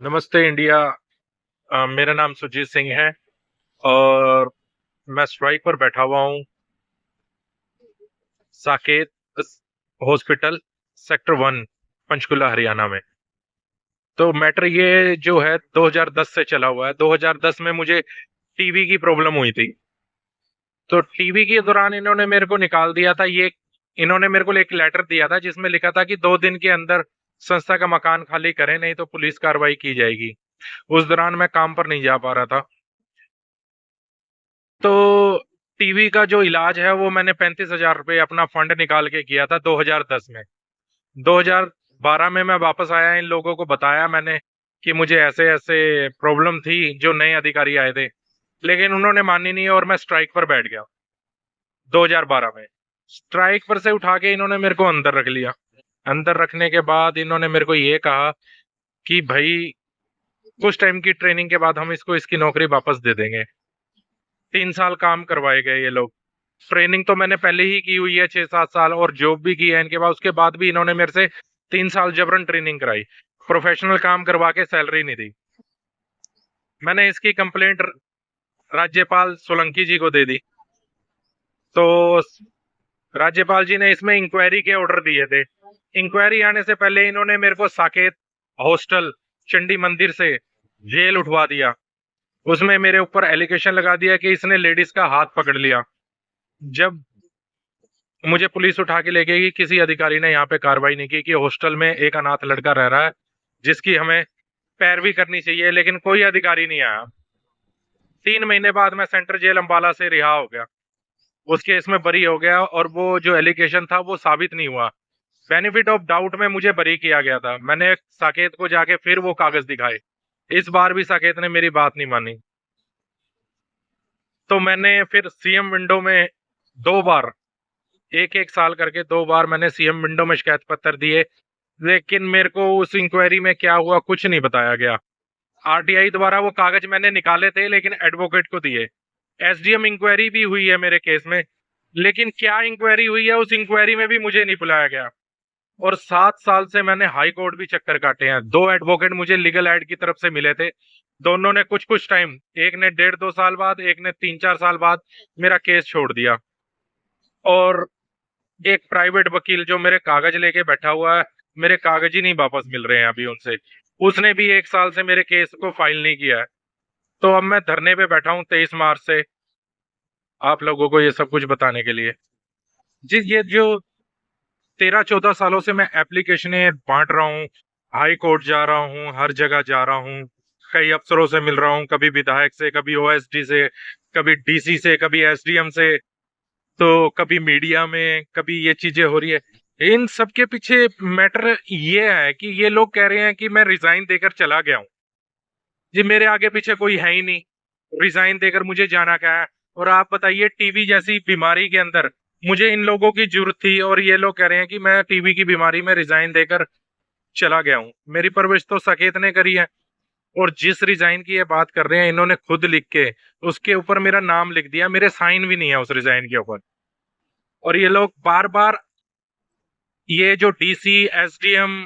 नमस्ते इंडिया। मेरा नाम सुजीत सिंह है और मैं स्ट्राइक पर बैठा हुआ हूँ। साकेत हॉस्पिटल, सेक्टर 1, पंचकुला, हरियाणा में। तो मैटर ये जो है 2010 से चला हुआ है। 2010 में मुझे टीबी की प्रॉब्लम हुई थी। तो टीबी के दौरान इन्होंने मेरे को निकाल दिया था। ये इन्होंने मेरे को एक लेटर दिया था जिसमें लिखा था कि 2 दिन के अंदर संस्था का मकान खाली करें, नहीं तो पुलिस कार्रवाई की जाएगी। उस दौरान मैं काम पर नहीं जा पा रहा था। तो टीवी का जो इलाज है वो मैंने 35,000 रुपये अपना फंड निकाल के किया था 2010 में। 2012 में मैं वापस आया, इन लोगों को बताया मैंने कि मुझे ऐसे ऐसे प्रॉब्लम थी, जो नए अधिकारी आए थे, लेकिन उन्होंने मानी नहीं और मैं स्ट्राइक पर बैठ गया 2012 में। स्ट्राइक पर से उठा के इन्होंने मेरे को अंदर रख लिया। अंदर रखने के बाद इन्होंने मेरे को ये कहा कि भाई कुछ टाइम की ट्रेनिंग के बाद हम इसको इसकी नौकरी वापस दे देंगे। 3 साल काम करवाए गए ये लोग। ट्रेनिंग तो मैंने पहले ही की हुई है 6-7 साल, और जॉब भी की है इनके पास। उसके बाद भी इन्होंने मेरे से 3 साल जबरन ट्रेनिंग कराई, प्रोफेशनल काम करवा के सैलरी नहीं दी। मैंने इसकी कंप्लेंट राज्यपाल सोलंकी जी को दे दी। तो राज्यपाल जी ने इसमें इंक्वायरी के ऑर्डर दिए थे। इंक्वायरी आने से पहले इन्होंने मेरे को साकेत हॉस्टल चंडी मंदिर से जेल उठवा दिया। उसमें मेरे ऊपर एलिगेशन लगा दिया कि इसने लेडीज का हाथ पकड़ लिया। जब मुझे पुलिस उठा के ले गई, किसी अधिकारी ने यहाँ पे कार्रवाई नहीं की कि हॉस्टल में एक अनाथ लड़का रह रहा है जिसकी हमें पैरवी करनी चाहिए, लेकिन कोई अधिकारी नहीं आया। 3 महीने बाद मैं सेंट्रल जेल अंबाला से रिहा हो गया। उस केस में बरी हो गया और वो जो एलिगेशन था वो साबित नहीं हुआ। बेनिफिट ऑफ डाउट में मुझे बरी किया गया था। मैंने साकेत को जाके फिर वो कागज दिखाए। इस बार भी साकेत ने मेरी बात नहीं मानी। तो मैंने फिर सीएम विंडो में 2 बार, एक एक साल करके 2 बार मैंने सीएम विंडो में शिकायत पत्र दिए, लेकिन मेरे को उस इंक्वायरी में क्या हुआ कुछ नहीं बताया गया। आरटीआई द्वारा वो कागज मैंने निकाले थे लेकिन एडवोकेट को दिए। एसडीएम इंक्वायरी भी हुई है मेरे केस में, लेकिन क्या इंक्वायरी हुई है उस इंक्वायरी में भी मुझे नहीं बुलाया गया। और 7 साल से मैंने हाई कोर्ट भी चक्कर काटे हैं। 2 एडवोकेट मुझे लीगल एड की तरफ से मिले थे। दोनों ने कुछ कुछ टाइम, एक ने 1.5-2 साल बाद, एक ने 3-4 साल बाद मेरा केस छोड़ दिया। और एक प्राइवेट वकील जो मेरे कागज लेके बैठा हुआ है, मेरे कागज ही नहीं वापस मिल रहे हैं अभी उनसे। उसने भी 1 साल से मेरे केस को फाइल नहीं किया है। तो अब मैं धरने पे बैठा हूँ 23 मार्च से, आप लोगों को ये सब कुछ बताने के लिए। जी, ये जो 13-14 सालों से मैं एप्लीकेशनें बांट रहा हूँ, हाई कोर्ट जा रहा हूँ, हर जगह जा रहा हूँ, कई अफसरों से मिल रहा हूँ, कभी विधायक से, कभी ओएसडी से, कभी डीसी से, कभी एसडीएम से, तो कभी मीडिया में, कभी ये चीजें हो रही है। इन सब के पीछे मैटर ये है कि ये लोग कह रहे हैं कि मैं रिजाइन देकर चला गया हूँ। जी, मेरे आगे पीछे कोई है ही नहीं, रिजाइन देकर मुझे जाना क्या है। और आप बताइए, टीबी जैसी बीमारी के अंदर मुझे इन लोगों की जरूरत थी, और ये लोग कह रहे हैं कि मैं टीबी की बीमारी में रिजाइन देकर चला गया हूँ। मेरी परवरिश तो साकेत ने करी है। और जिस रिजाइन की ये बात कर रहे हैं, इन्होंने खुद लिख के उसके ऊपर मेरा नाम लिख दिया, मेरे साइन भी नहीं है उस रिजाइन के ऊपर। और ये लोग बार बार, ये जो डीसी, एसडीएम,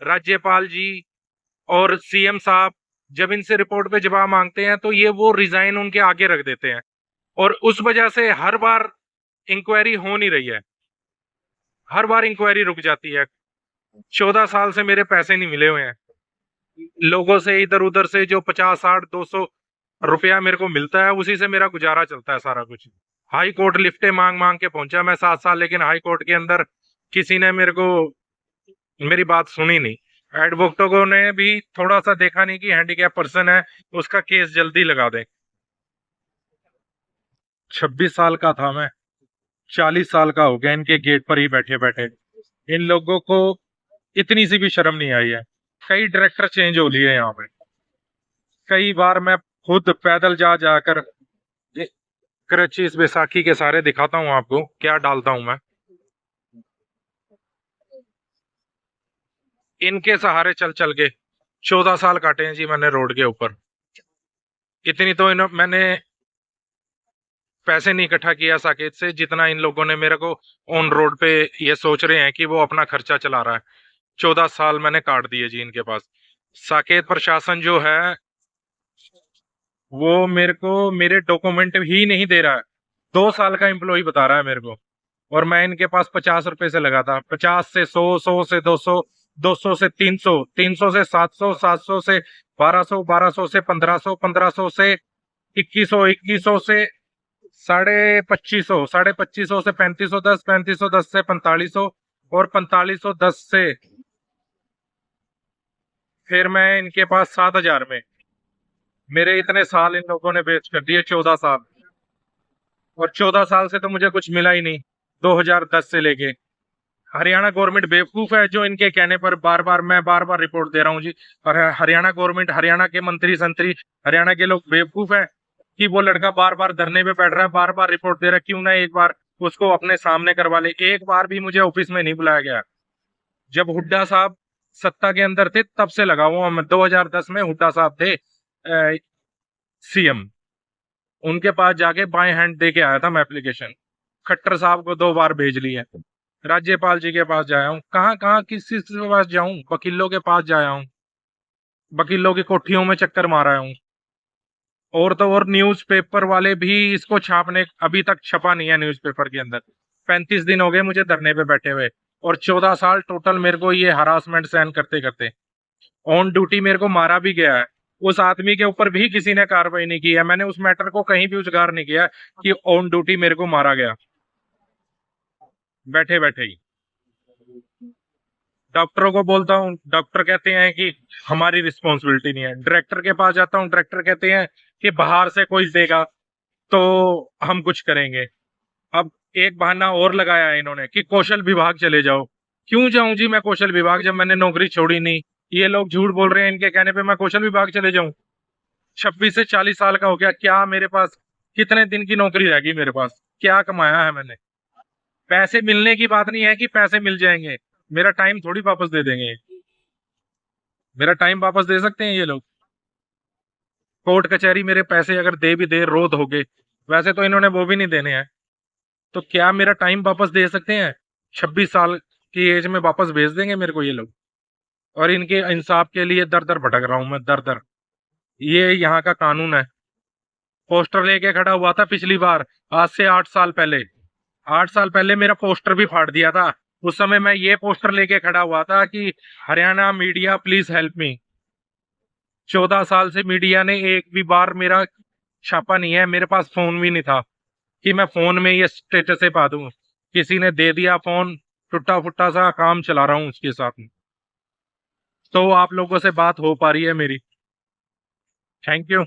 राज्यपाल जी और सीएम साहब, जब इनसे रिपोर्ट पे जवाब मांगते हैं तो ये वो रिजाइन उनके आगे रख देते हैं। और उस वजह से हर बार इंक्वायरी हो नहीं रही है, हर बार इंक्वायरी रुक जाती है। 14 साल से मेरे पैसे नहीं मिले हुए हैं। लोगों से इधर उधर से जो 50, 60, 200 रुपया मेरे को मिलता है, उसी से मेरा गुजारा चलता है सारा कुछ। हाई कोर्ट लिफ्टे मांग मांग के पहुंचा मैं 7 साल, लेकिन हाई कोर्ट के अंदर किसी ने मेरे को मेरी बात सुनी नहीं। एडवोकेटों ने भी थोड़ा सा देखा नहीं कि हैंडीकैप पर्सन है, उसका केस जल्दी लगा दें। 26 साल का था मैं, 40 साल का हो गया इनके गेट पर ही बैठे बैठे। इन लोगों को इतनी सी भी शर्म नहीं आई है। कई डायरेक्टर चेंज हो लिए यहाँ पे। कई बार मैं खुद पैदल जा जाकर कराची इस बैसाखी के सारे दिखाता हूँ आपको क्या डालता हूँ मैं। इनके सहारे चल चल के 14 साल काटे हैं जी मैंने रोड के ऊपर। इतनी तो मैंने पैसे नहीं इकट्ठा किया साकेत से, जितना इन लोगों ने मेरे को ऑन रोड पे ये सोच रहे हैं कि वो अपना खर्चा चला रहा है। 14 साल मैंने काट दिए जी इनके पास। साकेत प्रशासन जो है वो मेरे को मेरे डॉक्यूमेंट ही नहीं दे रहा है। 2 साल का एम्प्लॉय बता रहा है मेरे को। और मैं इनके पास 50 रुपए से लगा था, 50 से 100, 100 से 200, 200 से 300, 300 से 700, 700 से 1200, 1200 से 1500, 1500 से 2100, 2100 से 2550, 2550 से 3510, 3510 से 4500 और 4510 से फिर मैं इनके पास 7000 में। मेरे इतने साल इन लोगों ने वेस्ट कर दिए, 14 साल। और 14 साल से तो मुझे कुछ मिला ही नहीं, 2010 से लेके। हरियाणा गवर्नमेंट बेवकूफ है जो इनके कहने पर मैं बार बार रिपोर्ट दे रहा हूँ जी। और हरियाणा गवर्नमेंट, हरियाणा के मंत्री संतरी, हरियाणा के लोग बेवकूफ है कि वो लड़का बार बार धरने पे बैठ रहा है, बार बार रिपोर्ट दे रहा है। क्यों ना एक बार उसको अपने सामने करवा ले। एक बार भी मुझे ऑफिस में नहीं बुलाया गया। जब हुड्डा साहब सत्ता के अंदर थे तब से लगा हुआ मैं। 2010 में हुड्डा साहब थे सीएम, उनके पास जाके बाएं हैंड दे के आया था मैं एप्लीकेशन। खट्टर साहब को 2 बार भेज लिया। राज्यपाल जी के पास जाया हूँ, कहाँ कहाँ किस के पास जाऊं, वकीलों के पास जाया हूँ, वकीलों की कोठियों में चक्कर मारा हूँ। और तो और न्यूज़पेपर वाले भी इसको छापने, अभी तक छपा नहीं है न्यूज़पेपर के अंदर। 35 दिन हो गए मुझे धरने पे बैठे हुए। और 14 साल टोटल मेरे को ये हरासमेंट सहन करते करते। ऑन ड्यूटी मेरे को मारा भी गया है। उस आदमी के ऊपर भी किसी ने कार्रवाई नहीं की है। मैंने उस मैटर को कहीं भी उजागर नहीं किया कि ऑन ड्यूटी मेरे को मारा गया, बैठे बैठे ही। डॉक्टरों को बोलता हूँ, डॉक्टर कहते हैं कि हमारी रिस्पॉन्सिबिलिटी नहीं है। डायरेक्टर के पास जाता हूँ, डायरेक्टर कहते हैं कि बाहर से कोई देगा तो हम कुछ करेंगे। अब एक बहाना और लगाया है इन्होंने कि कौशल विभाग चले जाओ। क्यों जाऊं जी मैं कौशल विभाग, जब मैंने नौकरी छोड़ी नहीं। ये लोग झूठ बोल रहे हैं, इनके कहने पे मैं कौशल विभाग चले जाऊं। 26 से 40 साल का हो गया, क्या मेरे पास कितने दिन की नौकरी रहेगी मेरे पास, क्या कमाया है मैंने। पैसे मिलने की बात नहीं है कि पैसे मिल जाएंगे, मेरा टाइम थोड़ी वापस दे देंगे। मेरा टाइम वापस दे सकते हैं ये लोग? कोर्ट कचहरी मेरे पैसे अगर दे भी दे, रोध हो गए, वैसे तो इन्होंने वो भी नहीं देने हैं। तो क्या मेरा टाइम वापस दे सकते हैं? 26 साल की एज में वापस भेज देंगे मेरे को ये लोग? और इनके इंसाफ के लिए दर दर भटक रहा हूं मैं, दर दर। ये यहाँ का कानून है। पोस्टर लेके खड़ा हुआ था पिछली बार, आज से 8 साल पहले। 8 साल पहले मेरा पोस्टर भी फाड़ दिया था। उस समय मैं ये पोस्टर लेके खड़ा हुआ था कि Haryana media please help me. 14 साल से मीडिया ने एक भी बार मेरा छापा नहीं है। मेरे पास फोन भी नहीं था कि मैं फोन में ये स्टेटस पा दूं। किसी ने दे दिया फोन, टूटा फुट्टा सा काम चला रहा हूँ उसके साथ में। तो आप लोगों से बात हो पा रही है मेरी। Thank you.